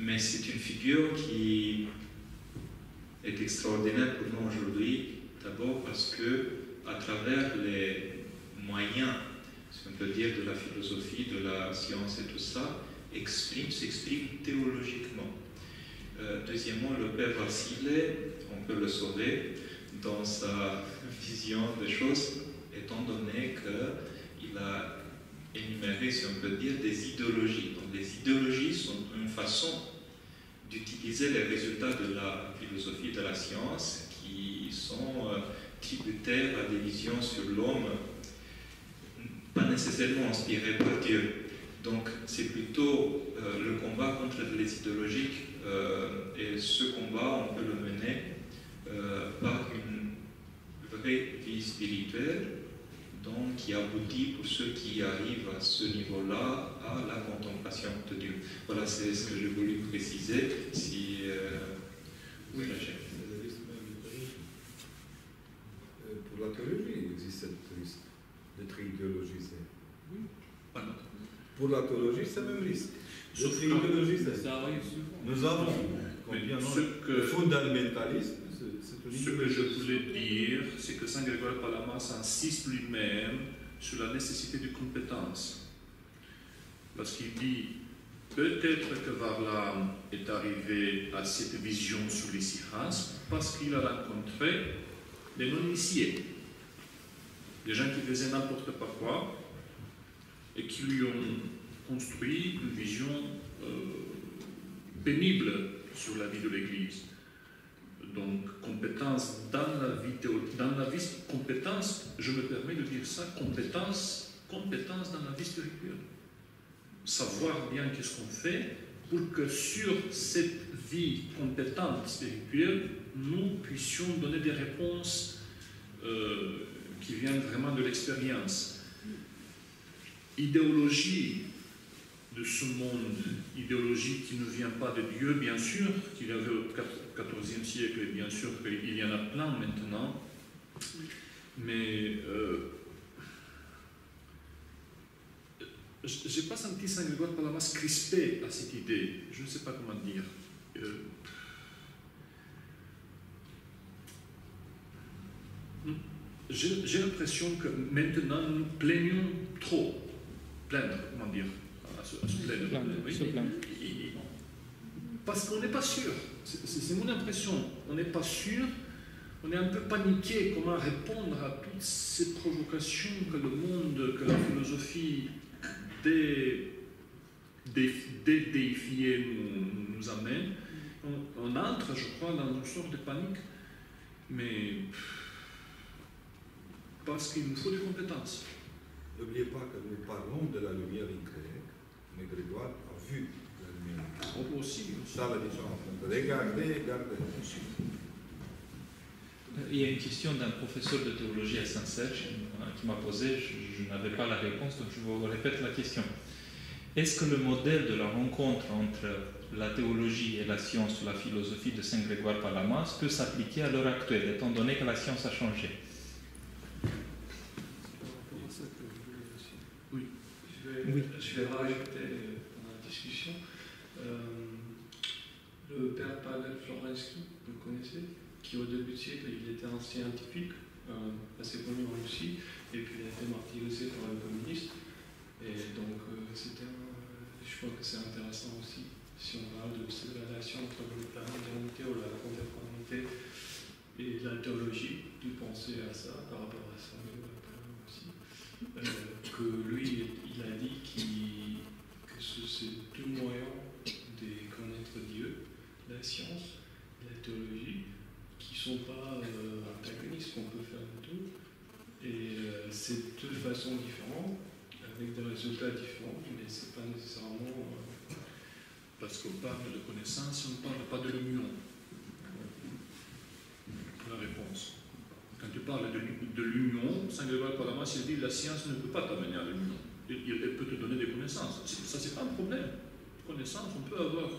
mais c'est une figure qui est extraordinaire pour nous aujourd'hui, d'abord parce que, à travers les moyens, si on peut dire, de la philosophie, de la science et tout ça, s'exprime théologiquement. Deuxièmement, le père Vasile, on peut le sauver dans sa vision des choses, étant donné qu'il a énuméré, si on peut dire, des idéologies. Donc les idéologies sont une façon d'utiliser les résultats de la philosophie de la science qui sont tributaires à des visions sur l'homme, pas nécessairement inspirées par Dieu. Donc c'est plutôt le combat contre les idéologiques, et ce combat, on peut le mener par une vraie vie spirituelle, donc qui aboutit pour ceux qui arrivent à ce niveau-là à la contemplation de Dieu. Voilà, c'est ce que j'ai voulu préciser. Si, oui, pour la théologie, il existe cette risque d'être idéologisé. Oui. Pour la théologie, c'est le même risque. D'être idéologisé. Ça arrive souvent. Nous avons, le fondamentalisme. Ce que je voulais dire, c'est que Saint Grégoire Palamas insiste lui-même sur la nécessité de compétence. Parce qu'il dit, peut-être que Varlam est arrivé à cette vision sur les sikhas parce qu'il a rencontré des non-initiés, des gens qui faisaient n'importe quoi et qui lui ont construit une vision pénible sur la vie de l'Église. Donc, compétence dans la vie, compétence, je me permets de dire ça, compétence dans la vie spirituelle. Savoir bien qu'est-ce qu'on fait pour que sur cette vie compétente spirituelle, nous puissions donner des réponses qui viennent vraiment de l'expérience. Idéologie de ce monde, idéologie qui ne vient pas de Dieu, bien sûr, qu'il y avait au XIVe siècle, et bien sûr qu'il y en a plein maintenant, mais je n'ai pas senti Saint Grégoire Palamas crispé à cette idée, je ne sais pas comment dire. J'ai l'impression que maintenant nous plaignons trop, comment dire, à se plaindre. Oui. Parce qu'on n'est pas sûr, c'est mon impression, on n'est pas sûr, on est un peu paniqué comment répondre à toutes ces provocations que le monde, que la philosophie déifiée nous amène. On entre, je crois, dans une sorte de panique, mais parce qu'il nous faut des compétences. N'oubliez pas que nous parlons de la lumière incréée, mais Grégoire a vu la lumière incréée. Aussi. Ça, la différence. Regardez. Il y a une question d'un professeur de théologie à Saint-Serge qui m'a posé, je n'avais pas la réponse, donc je vous répète la question. Est-ce que le modèle de la rencontre entre la théologie et la science ou la philosophie de Saint Grégoire Palamas peut s'appliquer à l'heure actuelle, étant donné que la science a changé? Oui. Je vais rajouter dans la discussion. Le père Pavel Florensky, vous le connaissez, qui au début du siècle, il était un scientifique assez connu en Russie, et puis il a été martyrisé par les communistes. Et donc, je crois que c'est intéressant aussi, si on parle de cette relation entre la modernité ou la contemporanéité et la théologie, de penser à ça par rapport à ça aussi. Que lui, il a dit que c'est deux moyens de connaître Dieu, la science et la théologie, qui ne sont pas antagonistes, qu'on peut faire de tout. Et c'est deux façons différentes, avec des résultats différents, mais ce n'est pas nécessairement... Parce qu'on parle de connaissance, on ne parle pas de l'union. La réponse. Quand tu parles de l'union, Saint Grégoire Palamas, il dit que la science ne peut pas t'amener à l'union. Elle peut te donner des connaissances. Ça, c'est pas un problème. Connaissance, on peut avoir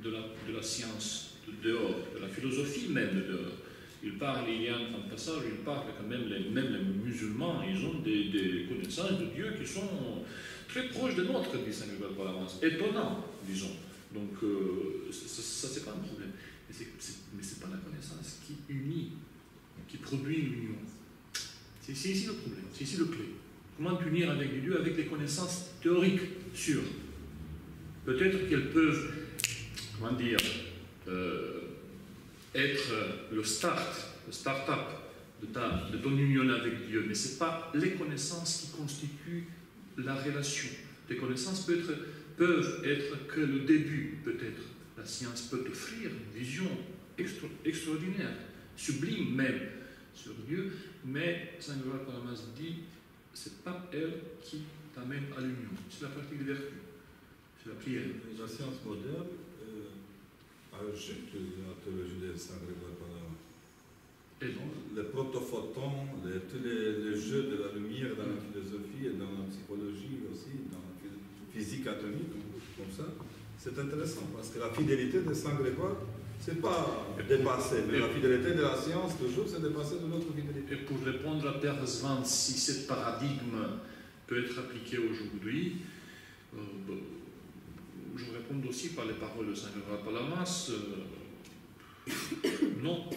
de la science de dehors, de la philosophie même de dehors. Il y a un passage, il parle que même les musulmans, ils ont des connaissances de Dieu qui sont très proches de notre, dit Saint Grégoire Palamas. Étonnant, disons. Donc, ça c'est pas un problème. Mais ce n'est pas la connaissance qui unit, qui produit l'union. C'est ici le problème, c'est ici le clé. Comment unir avec Dieu avec des connaissances théoriques sûres? Peut-être qu'elles peuvent, comment dire, être le start-up de ton union avec Dieu, mais ce n'est pas les connaissances qui constituent la relation. Les connaissances peuvent être que le début, peut-être. La science peut offrir une vision extraordinaire, sublime même, sur Dieu, mais Saint Grégoire Palamas dit, ce n'est pas elle qui t'amène à l'union, c'est la pratique des vertus, c'est la prière. La science moderne ajoute la théologie de Saint Grégoire Palamas. Et donc, les protophotons, tous les jeux de la lumière dans la philosophie et dans la psychologie aussi, dans la physique atomique, comme ça, c'est intéressant parce que la fidélité de Saint Grégoire, c'est pas dépassé, mais la fidélité de la science, toujours, c'est dépassé de notre fidélité. Et pour répondre à Père Svant, si ce paradigme peut être appliqué aujourd'hui, je réponds aussi par les paroles de Saint Grégoire Palamas, non.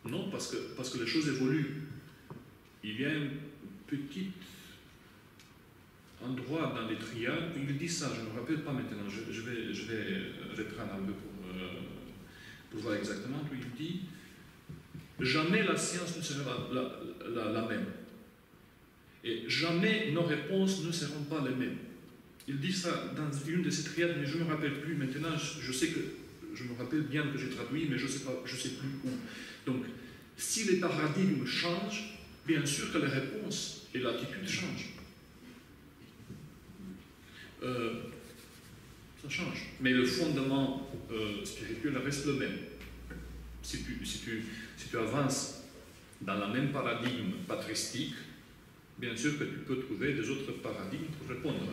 Non, parce que les choses évoluent. Il y a un petit endroit dans les triades où il dit ça, je ne me rappelle pas maintenant, je vais reprendre un peu pour voir exactement, où il dit jamais la science ne sera la même. Et jamais nos réponses ne seront pas les mêmes. Il dit ça dans une de ces triades, mais je ne me rappelle plus maintenant, je sais que je me rappelle bien que j'ai traduit, mais je ne sais plus où. Donc, si les paradigmes changent, bien sûr que les réponses et l'attitude changent. Ça change. Mais le fondement spirituel reste le même. Si tu avances dans le même paradigme patristique, bien sûr que tu peux trouver des autres paradigmes pour répondre.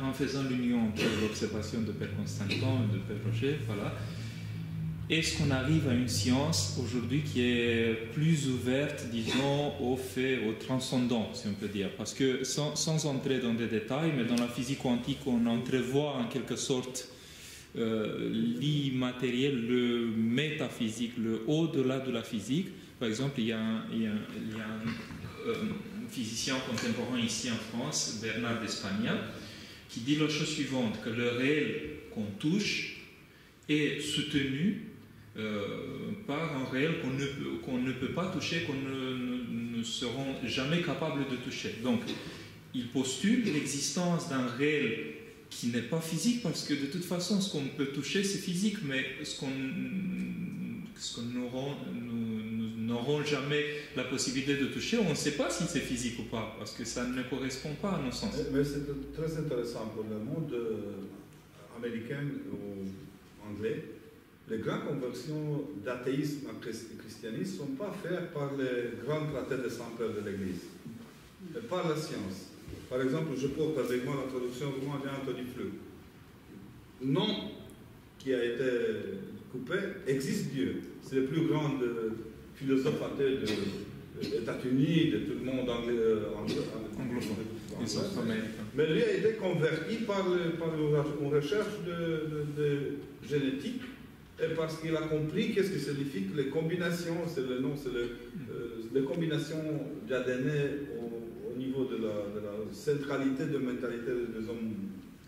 En faisant l'union entre l'observation de Père Constantin et de Père Roger, voilà, est-ce qu'on arrive à une science aujourd'hui qui est plus ouverte, disons, au fait, au transcendant, si on peut dire? Parce que sans entrer dans des détails, mais dans la physique quantique, on entrevoit en quelque sorte l'immatériel, le métaphysique, le au-delà de la physique. Par exemple, il y a un physicien contemporain ici en France, Bernard d'Espagna, qui dit la chose suivante, que le réel qu'on touche est soutenu par un réel qu'on ne peut pas toucher, qu'on ne seront jamais capables de toucher. Donc, il postule l'existence d'un réel qui n'est pas physique, parce que de toute façon, ce qu'on peut toucher, c'est physique, mais ce qu'on n'aurons jamais la possibilité de toucher, on ne sait pas si c'est physique ou pas, parce que ça ne correspond pas à nos sens. Mais c'est très intéressant pour le monde américain ou anglais. Les grandes conversions d'athéisme à christianisme ne sont pas faites par les grands traités de Saint-Père de l'Église, mais par la science. Par exemple, je porte avec moi la traduction romaine d'Anthony Flew. Non qui a été coupé, existe Dieu. C'est le plus grand philosophe athée des États-Unis, de tout le monde anglophone. Mais lui a été converti par une recherche de génétique et parce qu'il a compris qu'est-ce que signifie les combinations, c'est le nom, c'est les combinations d'ADN au niveau de la centralité de mentalité des hommes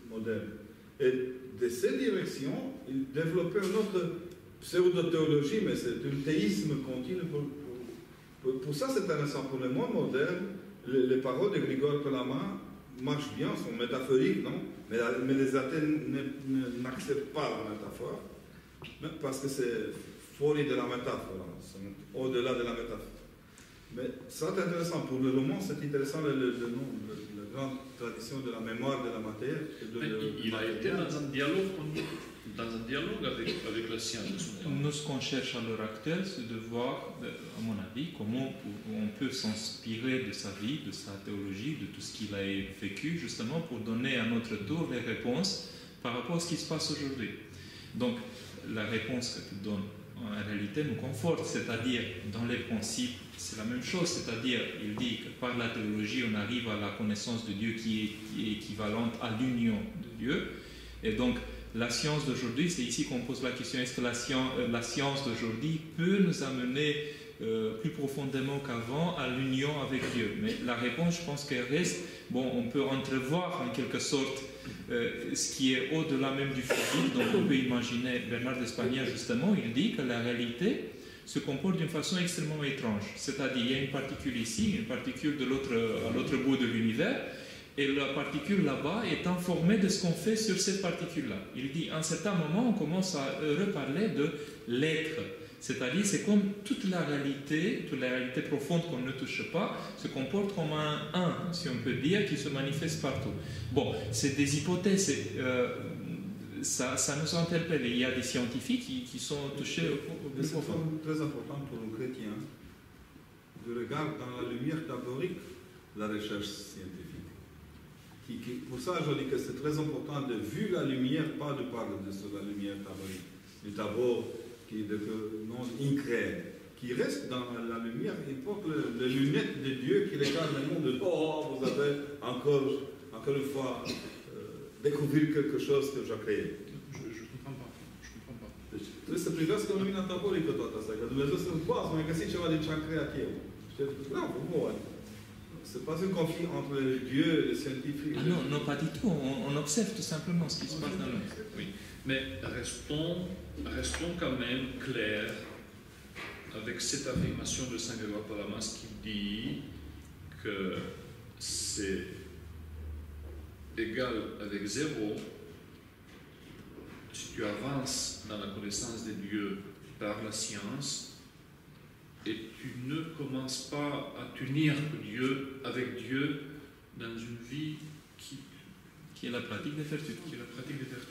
modernes. Et de cette direction, il développait une autre pseudo-théologie, mais c'est un théisme continu. Pour ça, c'est intéressant. Pour le monde moderne, les paroles de Grégoire Palamas marchent bien, sont métaphoriques, non? Mais les athées n'acceptent pas la métaphore, parce que c'est folie de la métaphore, au-delà de la métaphore. Mais ça, c'est intéressant. Pour le roman, c'est intéressant la grande tradition de la mémoire de la matière. Il a été dans un dialogue avec la science. Nous, ce qu'on cherche à l'heure actuelle, c'est de voir, à mon avis, comment on peut s'inspirer de sa vie, de sa théologie, de tout ce qu'il a vécu, justement pour donner à notre tour les réponses par rapport à ce qui se passe aujourd'hui. Donc, la réponse que tu donnes, en réalité, nous conforte, c'est-à-dire, dans les principes, c'est la même chose, c'est-à-dire, il dit que par la théologie, on arrive à la connaissance de Dieu qui est équivalente à l'union de Dieu, Et donc, la science d'aujourd'hui, c'est ici qu'on pose la question, est-ce que la science d'aujourd'hui peut nous amener plus profondément qu'avant à l'union avec Dieu? Mais la réponse, je pense qu'elle reste, bon, on peut entrevoir en quelque sorte ce qui est au-delà même du physique. Donc on peut imaginer, Bernard d'Espagna justement, il dit que la réalité se comporte d'une façon extrêmement étrange. C'est-à-dire, il y a une particule ici, une particule à l'autre bout de l'univers, et la particule là-bas est informée de ce qu'on fait sur cette particule-là. Il dit, à un certain moment, on commence à reparler de l'être. C'est-à-dire, c'est comme toute la réalité profonde qu'on ne touche pas, se comporte comme un, si on peut dire, qui se manifeste partout. Bon, c'est des hypothèses, ça nous interpelle. Il y a des scientifiques qui sont touchés au plus profond. C'est très important pour un chrétien de regarder dans la lumière taborique la recherche scientifique. Pour ça, je dis que c'est très important de vu la lumière, pas de parler de la lumière taborique. Le tabor qui est non incréé, qui reste dans la lumière, il porte les lunettes de Dieu qui regarde le monde. Oh, vous avez encore une fois découvert quelque chose que j'ai créé. Je comprends pas. Trebuie să privească lumina taborică toată asta, că Dumnezeu să poată mai găsi ceva din ce a creat eu. Bravo, bun. C'est pas un conflit entre Dieu et les scientifiques. Ah non, non, pas du tout. On observe tout simplement ce qui se passe dans le monde. Oui, mais restons quand même clairs avec cette affirmation de Saint Grégoire Palamas qui dit que c'est égal avec 0 si tu avances dans la connaissance de Dieu par la science et tu ne commences pas à t'unir avec Dieu dans une vie qui est la pratique des vertus.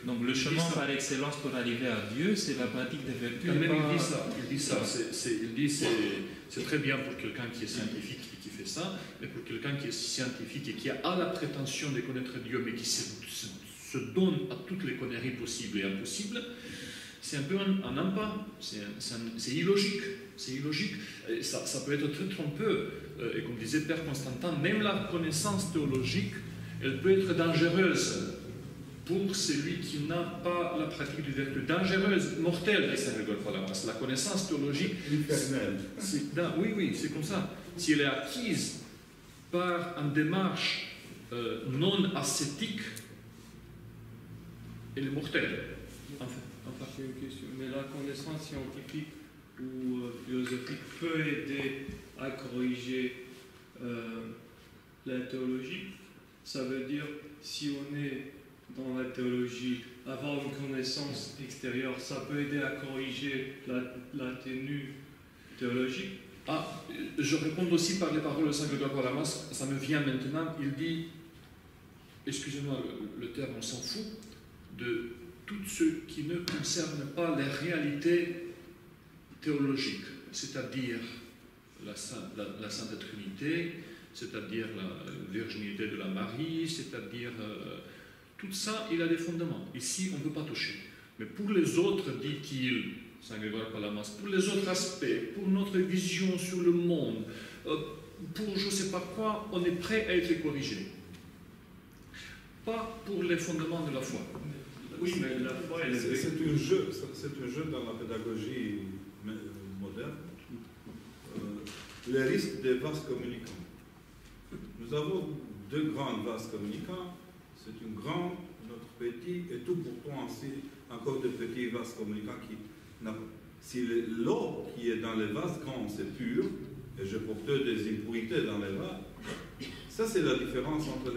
Donc le il chemin par excellence pour arriver à Dieu, c'est la pratique des vertus. Quand même, il dit ça. Il dit c'est très bien pour quelqu'un qui est scientifique et qui fait ça, mais pour quelqu'un qui est scientifique et qui a la prétention de connaître Dieu, mais qui se donne à toutes les conneries possibles et impossibles, c'est un peu un impasse. C'est illogique. C'est illogique. Et ça peut être très trompeux. Et comme disait Père Constantin, même la connaissance théologique, elle peut être dangereuse pour celui qui n'a pas la pratique du vertu. Dangereuse, mortelle, dit Saint Grégoire Palamas. La connaissance théologique, oui, c'est comme ça. Si elle est acquise par une démarche non ascétique, elle est mortelle. J'ai une question. Mais la connaissance scientifique ou philosophique peut aider à corriger la théologie. Ça veut dire, si on est dans la théologie, avoir une connaissance extérieure, ça peut aider à corriger la tenue théologique. Je réponds aussi par les paroles de Saint Grégoire Palamas, ça me vient maintenant, il dit, excusez-moi le terme, on s'en fout, de tout ce qui ne concerne pas les réalités théologiques, c'est-à-dire la Sainte Trinité, c'est-à-dire la virginité de la Marie, c'est-à-dire tout ça, il a des fondements. Ici, on ne peut pas toucher. Mais pour les autres, dit-il, Saint Grégoire Palamas, pour les autres aspects, pour notre vision sur le monde, pour je ne sais pas quoi, on est prêt à être corrigé. Pas pour les fondements de la foi. Oui, mais la foi, elle est... C'est un jeu dans la pédagogie moderne. Les risques des vases communicants. Nous avons deux grands vases communicants. C'est une grande, notre petit, et tout pourtant aussi encore de petits vases communicants qui si l'eau qui est dans les vases grands c'est pur, et je porte des impuretés dans les vases, ça c'est la différence entre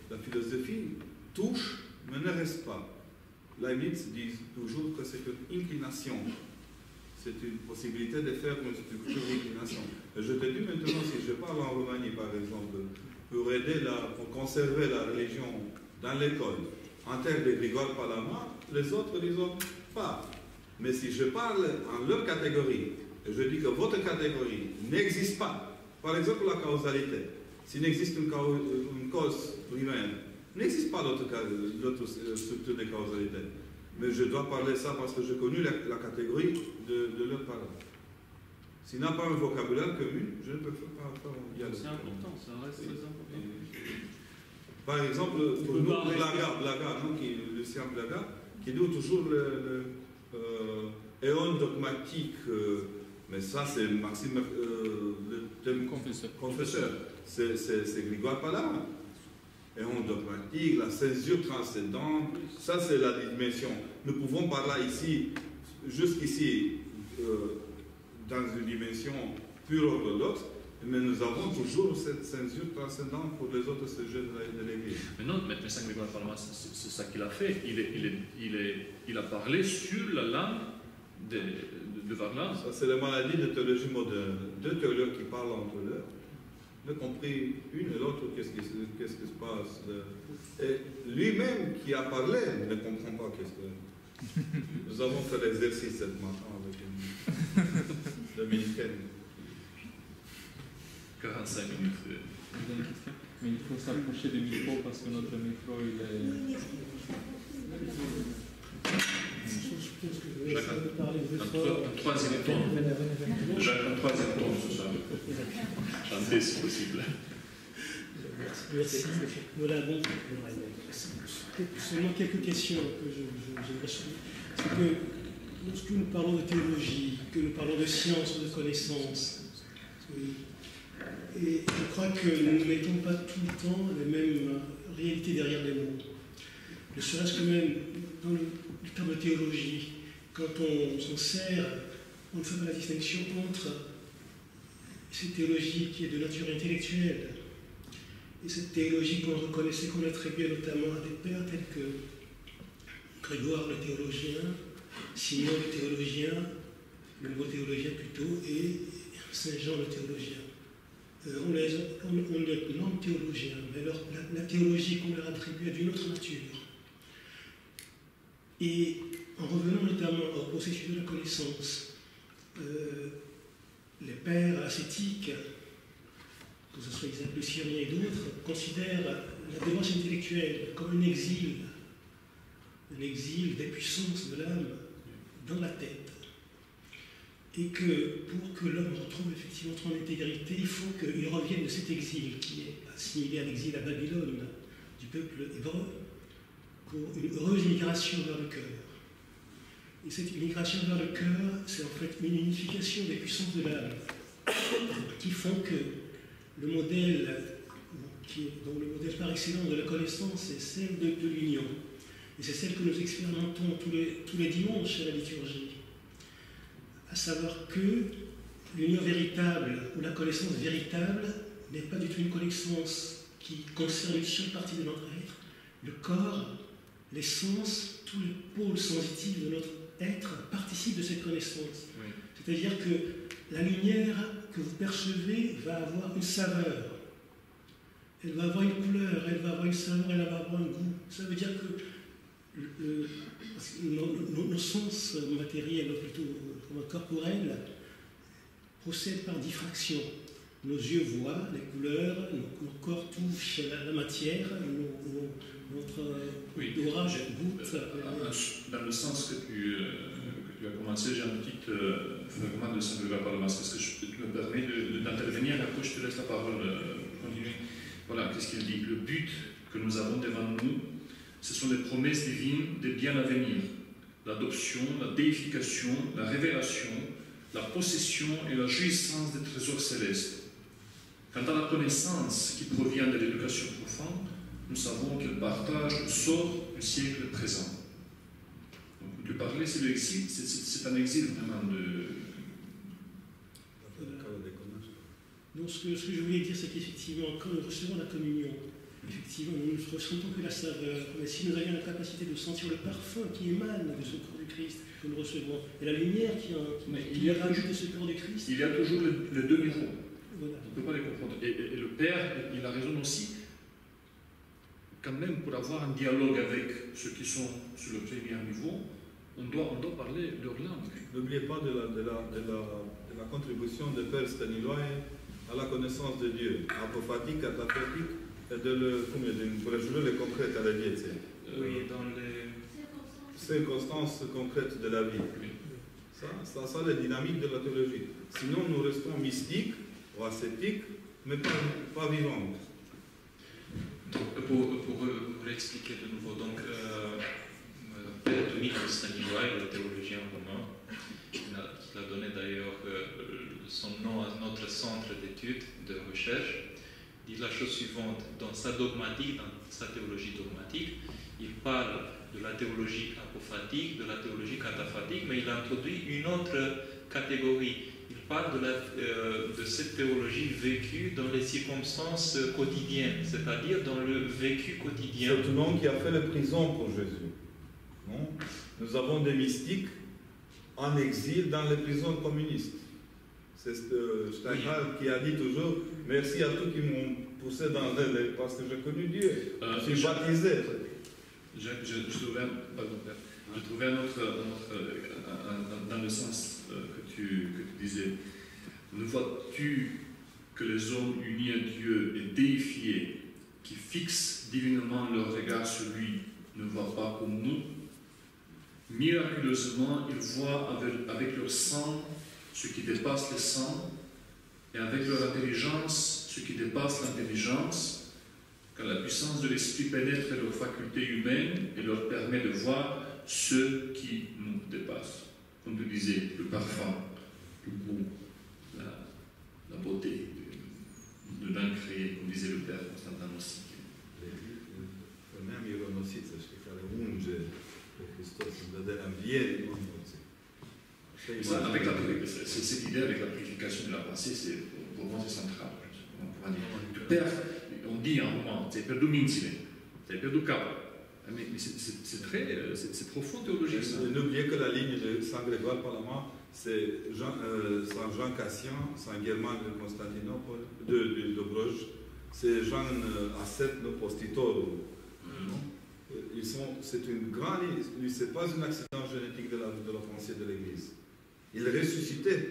la philosophie touche mais ne reste pas. Leibniz dit toujours que c'est une inclination. C'est une possibilité de faire une structure d'inclination. Je te dis maintenant, si je parle en Roumanie, par exemple, pour aider pour conserver la religion dans l'école, en termes de Grégoire Palamas, les autres disent pas. Mais si je parle en leur catégorie, et je dis que votre catégorie n'existe pas, par exemple la causalité, s'il n'existe une cause primaire, n'existe pas d'autre structure de causalité. Mais je dois parler ça parce que j'ai connu la catégorie de leurs parents. S'il n'a pas un vocabulaire commun, je ne peux pas faire un dialogue. C'est important, ça reste très important. Par exemple, pour nous, Blaga, non, Lucien Blaga, qui dit toujours le éon dogmatique, mais ça c'est Maxime, le thème confesseur. C'est Grégoire Palamas. Éon dogmatique, la césure transcendante, ça c'est la dimension. Nous pouvons par là ici, jusqu'ici, dans une dimension pure orthodoxe, mais nous avons toujours cette censure transcendante pour les autres sujets de l'Église. Mais non, mais Saint Grégoire de Palamas, c'est ça qu'il a fait. Il a parlé sur la langue de Varlam. Ça, c'est la maladie de théologie moderne. Deux théologues qui parlent entre eux, ne compris une et l'autre, qu'est-ce qui se passe. Et lui-même qui a parlé ne comprend pas qu'est-ce que... Nous avons fait l'exercice cette matin avec une dominicaine. 45 minutes. Une question. Mais il faut s'approcher du micro parce que notre micro, il est... Jacques, un troisième ton. Jacques, un troisième ton ce soir. Chantez si possible. Merci. Voilà, bon. Seulement quelques questions que j'aimerais soulever. C'est que lorsque nous parlons de théologie, que nous parlons de science ou de connaissance, et je crois que nous ne mettons pas tout le temps les mêmes réalités derrière les mots. Ne serait-ce que même dans le terme de théologie, quand on s'en sert, on ne fait pas la distinction entre cette théologie qui est de nature intellectuelle et cette théologie qu'on reconnaissait, qu'on attribuait notamment à des pères tels que Grégoire le théologien, Simon le théologien, le nouveau théologien plutôt, et Saint Jean le théologien. On les nomme théologiens, mais la théologie qu'on leur attribue est d'une autre nature. Et en revenant notamment au processus de la connaissance, les pères ascétiques, que ce soit Isaac le Syrien et d'autres, considèrent la démarche intellectuelle comme un exil des puissances de l'âme dans la tête. Et que pour que l'homme retrouve effectivement son intégrité, il faut qu'il revienne de cet exil qui est assimilé à l'exil à Babylone du peuple hébreu, pour une heureuse migration vers le cœur. Et cette migration vers le cœur, c'est en fait une unification des puissances de l'âme qui font que le modèle, dont le modèle par excellence de la connaissance, c'est celle de l'union. Et c'est celle que nous expérimentons tous les dimanches à la liturgie. À savoir que l'union véritable ou la connaissance véritable n'est pas du tout une connaissance qui concerne une seule partie de notre être. Le corps, les sens, tous les pôles sensitifs de notre être participent de cette connaissance. Oui. C'est-à-dire que la lumière que vous percevez va avoir une saveur. Elle va avoir une couleur, elle va avoir une saveur, elle va avoir un goût. Ça veut dire que nos sens matériels, ou plutôt corporels, procèdent par diffraction. Nos yeux voient les couleurs, nos corps touchent la matière, notre orage goûte. Dans le sens que tu as commencé, j'ai un petit fragment de Saint Grégoire Palamas. Est-ce que tu me permets d'intervenir? Après, je te laisse la parole continuer. Voilà, qu'est-ce qu'il dit? Le but que nous avons devant nous, ce sont les promesses divines des biens à venir. L'adoption, la déification, la révélation, la possession et la jouissance des trésors célestes. Quant à la connaissance qui provient de l'éducation profonde, nous savons qu'elle partage le sort du siècle présent. Donc, de parler, c'est l'exil, c'est un exil vraiment de... Donc, ce que je voulais dire, c'est qu'effectivement, quand nous recevons la communion, effectivement, nous ne ressentons que la saveur. Mais si nous avions la capacité de sentir le parfum qui émane de ce corps du Christ que nous recevons, et la lumière qui rajoute de ce corps du Christ... Il y a toujours les deux niveaux. Voilà. On ne peut pas les confondre. Et le Père, il a raison aussi, quand même, pour avoir un dialogue avec ceux qui sont sur le premier niveau, on doit parler leur langue. N'oubliez pas de la contribution de Père Staniloae à la connaissance de Dieu, apophatique, cataphatique, et pour ajouter les concrètes à la vie. Oui, dans les circonstances concrètes de la vie. Oui. Ça, la dynamique de la théologie. Sinon, nous restons mystiques ou ascétiques, mais pas vivants. Donc, pour expliquer de nouveau, donc, Père Domenico Staniloae, le théologien romain, qui a donné d'ailleurs son nom à notre centre d'études, de recherche, dit la chose suivante: dans sa dogmatique, dans sa théologie dogmatique, il parle de la théologie apophatique, de la théologie cataphatique, mais il introduit une autre catégorie. Il parle de cette théologie vécue dans les circonstances quotidiennes, c'est-à-dire dans le vécu quotidien. C'est un homme qui a fait la prison pour Jésus. Non? Nous avons des mystiques en exil dans les prisons communistes. C'est Steinhardt qui a dit toujours « Merci à tous qui m'ont poussé dans les... parce que j'ai connu Dieu. Je suis baptisé. » Je trouvais un autre dans le sens que tu disais. Ne vois-tu que les hommes unis à Dieu et déifiés, qui fixent divinement leur regard sur lui, ne voient pas comme nous? Miraculeusement, ils voient avec leur sang ce qui dépasse le sang, et avec leur intelligence ce qui dépasse l'intelligence, car la puissance de l'esprit pénètre leurs facultés humaines et leur permet de voir ce qui nous dépasse. Comme tu disais, le parfum, le goût, la beauté de l'incréé, comme disait le Père Constantin aussi. Cette idée avec la purification de la pensée, pour moi c'est central. On dit en roman, c'est perdu mintile, c'est perdu capo. Mais c'est profond théologique ça. N'oubliez que la ligne de Saint Grégoire Palama, c'est Saint Jean Cassien, Saint Germain de Constantinople, de Bruges, c'est Jean Assetno Postitoro. C'est une grande ligne, c'est pas un accident génétique de la pensée de l'Église. Il ressuscitait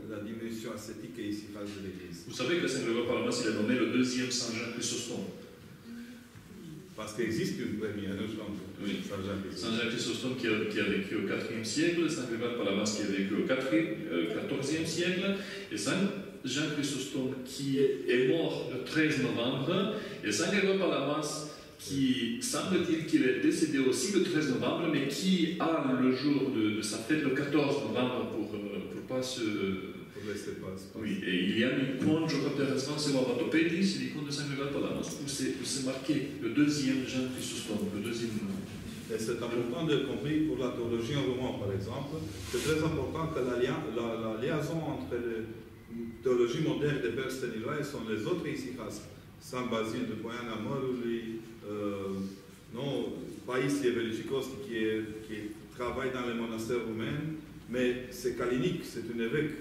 la dimension ascétique et ici phase de l'Église. Vous savez que Saint Grégoire Palama, il a nommé le deuxième Saint Jean Chrysostome. Parce qu'il existe une première, oui. Saint Jean Chrysostome qui a vécu au IVe siècle, Saint Grégoire Palamas qui a vécu au XIVe siècle, et Saint Jean Chrysostome qui est mort le 13 novembre, et Saint Grégoire Palamas qui semble-t-il qu'il est décédé aussi le 13 novembre, mais qui a le jour de sa fête le 14 novembre pour pas se... Oui, et il y a une icône, je crois, c'est l'Ovatopédie, c'est l'icône de Saint Grégoire Palamas, où c'est marqué le deuxième Jean Chrysostome, le deuxième nom. Et c'est important de comprendre pour la théologie en roman, par exemple, c'est très important que la liaison entre la théologie moderne des Pères Staniloae et sont les autres ici, Saint Basile de Poiana Moruli, Paisie Velichikoski qui travaille dans les monastères roumains, mais c'est Kalinic, c'est un évêque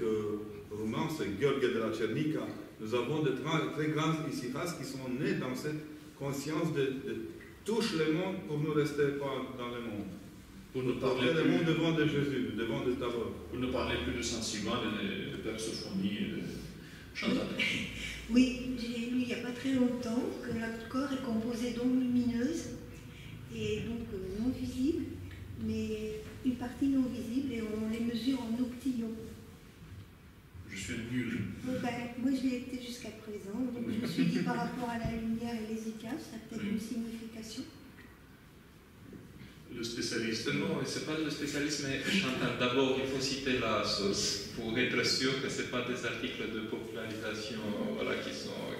roumain, c'est Gheorghe de la Cernica. Nous avons de très grands ici-phas qui sont nés dans cette conscience de toucher le monde pour ne rester pas dans le monde. Pour ne parler le monde devant de Jésus, devant de Tabor. Pour ne parler plus de Saint-Simon, de Persophonie et de Chantal. Oui, j'ai lu il n'y a pas très longtemps que notre corps est composé d'ondes lumineuses et donc non visibles, mais une partie non visible et on les mesure en octillons. Je suis nul. Moi je l'ai été jusqu'à présent, donc je me suis dit par rapport à la lumière et les éclairs, ça a peut-être une signification. Le spécialiste. Non, ce n'est pas le spécialiste, mais Chantal, d'abord il faut citer la source pour être sûr que ce n'est pas des articles de popularisation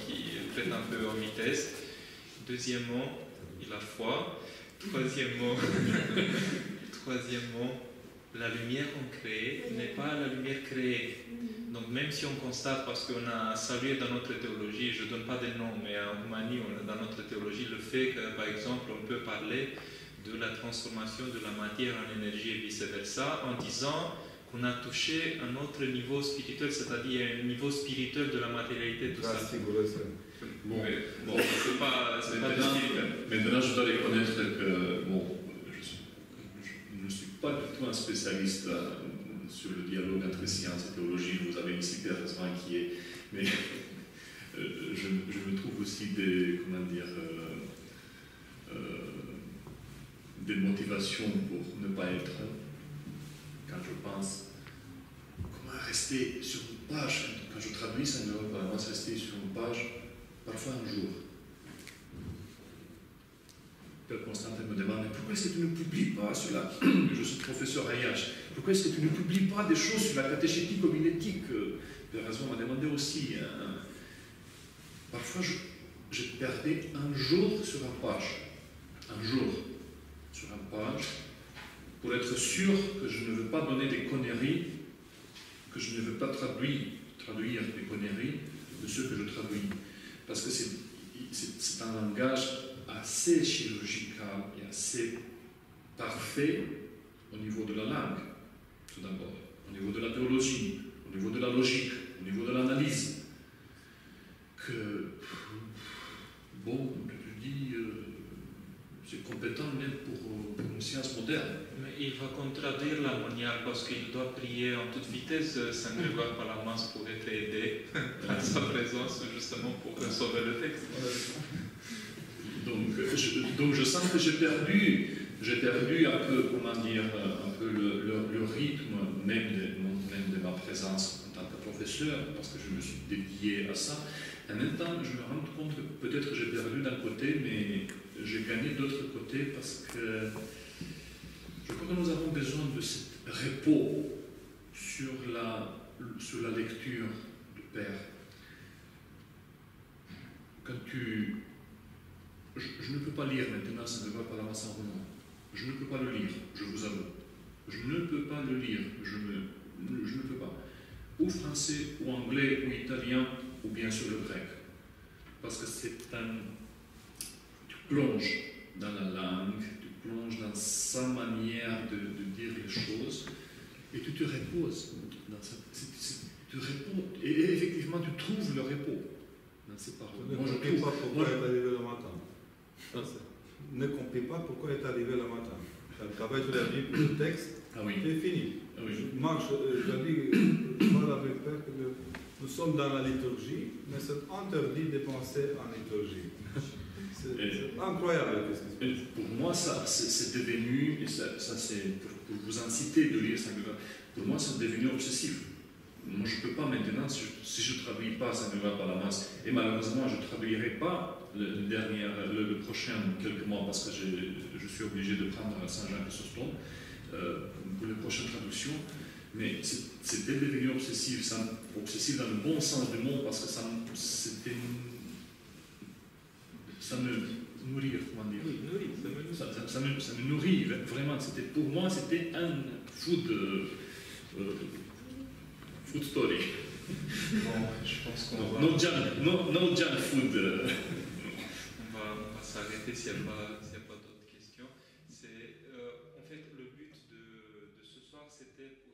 qui prêtent un peu en vitesse. Deuxièmement, il a foi. Troisièmement, la lumière qu'on crée n'est pas la lumière créée. Donc même si on constate, parce qu'on a salué dans notre théologie, je ne donne pas des noms, mais en Roumanie, dans notre théologie, le fait que, par exemple, on peut parler de la transformation de la matière en énergie et vice-versa, en disant qu'on a touché un autre niveau spirituel, c'est-à-dire un niveau spirituel de la matérialité, tout ça. C'est pas maintenant, je dois reconnaître que je ne suis pas du tout un spécialiste sur le dialogue entre science et théologie. Vous avez ici Pierre Resman qui est... Mais je me trouve aussi des motivations pour ne pas être, quand je pense, comment rester sur une page, quand je traduis Saint Grégoire Palamas, rester sur une page, parfois un jour. Constantin me demande pourquoi est-ce que tu ne publies pas sur la. Je suis professeur à IH. Pourquoi est-ce que tu ne publies pas des choses sur la catéchétique homilétique? Erasme m'a demandé aussi. Parfois, je perdais un jour sur une page. Un jour sur une page, pour être sûr que je ne veux pas donner des conneries, que je ne veux pas traduire des conneries de ce que je traduis. Parce que c'est un langage assez chirurgical et assez parfait au niveau de la langue, tout d'abord, au niveau de la théologie, au niveau de la logique, au niveau de l'analyse, que, bon, je dis, c'est compétent même pour une science moderne. Mais il va contradire la moniale parce qu'il doit prier en toute vitesse Saint Grégoire Palamas pour être aidé par sa présence, justement pour sauver le texte. Donc je sens que j'ai perdu un peu, comment dire, un peu le rythme même de ma présence en tant que professeur, parce que je me suis dédié à ça. En même temps, je me rends compte que peut-être j'ai perdu d'un côté, mais j'ai gagné d'autre côté parce que je crois que nous avons besoin de ce repos sur la lecture du Père. Quand je ne peux pas lire maintenant Saint Grégoire Palamas en roman. Je ne peux pas le lire, je vous avoue. Je ne peux pas le lire, je ne peux pas. Ou français, ou anglais, ou italien, ou bien sûr le grec. Parce que tu plonges dans la langue, tu plonges dans sa manière de dire les choses, et tu te reposes dans ça. Tu réponds, et effectivement tu trouves le repos dans ces paroles. Ne comprenez pas pourquoi est arrivé le matin. Ne comprenez pas pourquoi est arrivé le matin. Quand tu travailles sur la Bible, le texte, c'est fini. Ah oui. Je marche, je dis, je parle avec Père que nous sommes dans la liturgie, mais c'est interdit de penser en liturgie. C'est incroyable. Pour moi, ça, c'est devenu, et ça c'est pour vous inciter de lire Saint Grégoire, pour moi, c'est devenu obsessif. Moi, je ne peux pas maintenant, si je ne traduis pas Saint Grégoire Palamas, et malheureusement, je ne traduirai pas le prochain quelques mois, parce que je suis obligé de prendre Saint-Jean Chrysostome pour les prochaines traductions, mais c'était devenu obsessif dans le bon sens du mot, parce que ça me nourrit, comment dire. Oui, Ça me nourrit, vraiment. Pour moi, c'était un food story. Bon, je pense qu'on va... No junk food. On va s'arrêter s'il n'y a pas d'autres questions. En fait, le but de ce soir, c'était pour